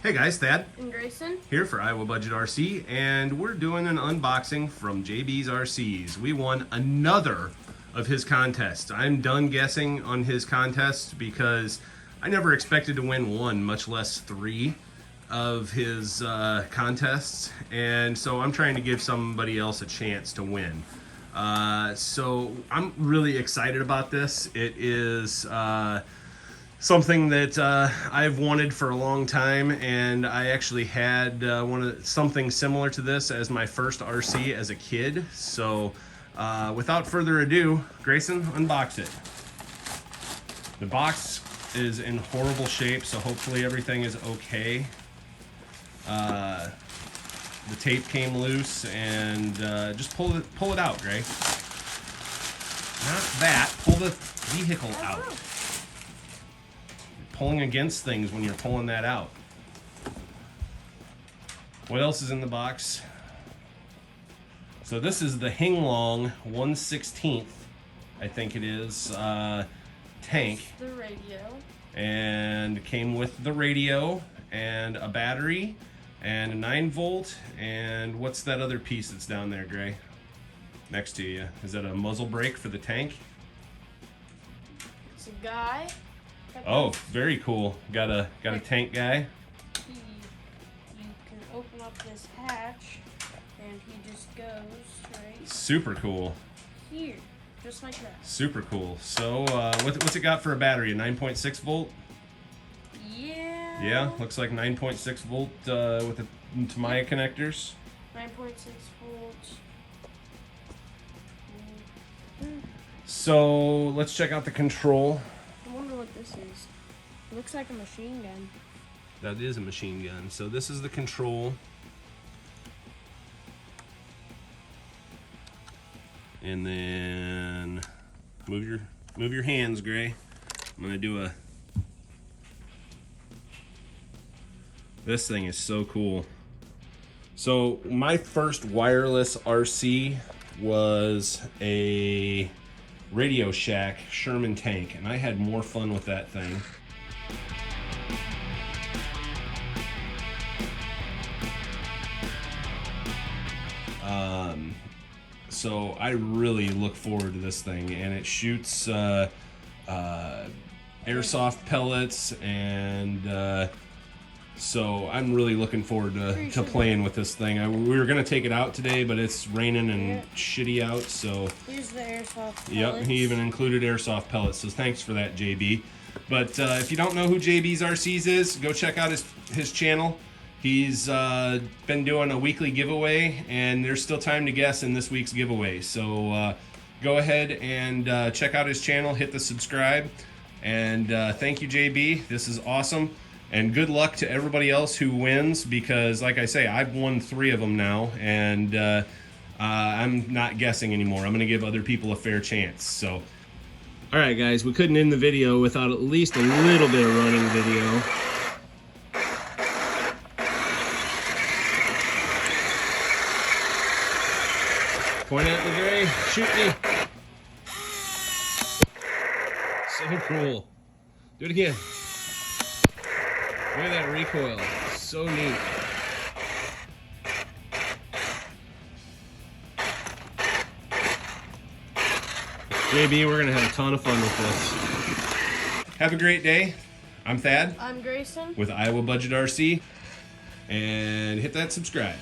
Hey guys, Thad and Grayson here for Iowa Budget RC, and we're doing an unboxing from JB's RCs. We won another of his contests. I'm done guessing on his contests because I never expected to win one, much less three of his contests, and so I'm trying to give somebody else a chance to win. So I'm really excited about this. It is something that I've wanted for a long time, and I actually had something similar to this as my first RC as a kid. So without further ado, Grayson, unbox it. The box is in horrible shape, so hopefully everything is okay. The tape came loose, and just pull it out, Gray. Not that, pull the vehicle out. Pulling against things when you're pulling that out. What else is in the box? So this is the HengLong 1/16, I think it is, tank. The radio. And it came with the radio and a battery and a 9-volt, and what's that other piece that's down there, Gray? Next to you. Is that a muzzle brake for the tank? It's a guy. Oh, very cool. Got a tank guy. You can open up this hatch, and he just goes right Super cool. here, just like that. Super cool. So, what's it got for a battery? A 9.6 volt? Yeah. Yeah, looks like 9.6 volt with the Tamiya connectors. 9.6 volts. So, let's check out the control. I wonder what this is. It looks like a machine gun. That is a machine gun. So this is the control. And then move your hands, Gray. I'm gonna do a. This thing is so cool. So my first wireless RC was a Radio Shack Sherman tank, and I had more fun with that thing. So I really look forward to this thing, and it shoots airsoft pellets, and so I'm really looking forward to playing with this thing. We were gonna take it out today, but it's raining and shitty out, so. Here's the airsoft pellets. Yep, he even included airsoft pellets, so thanks for that, JB. But if you don't know who JB's RCs is, go check out his channel. He's been doing a weekly giveaway, and there's still time to guess in this week's giveaway. So go ahead and check out his channel, hit the subscribe, and thank you, JB. This is awesome. And good luck to everybody else who wins, because like I say, I've won 3 of them now, and I'm not guessing anymore. I'm going to give other people a fair chance. So, all right, guys, we couldn't end the video without at least a little bit of running video. Point at me, Gray. Shoot me. So cool. Do it again. Look at that recoil. So neat. JB, we're going to have a ton of fun with this. Have a great day. I'm Thad. I'm Grayson. With Iowa Budget RC. And hit that subscribe.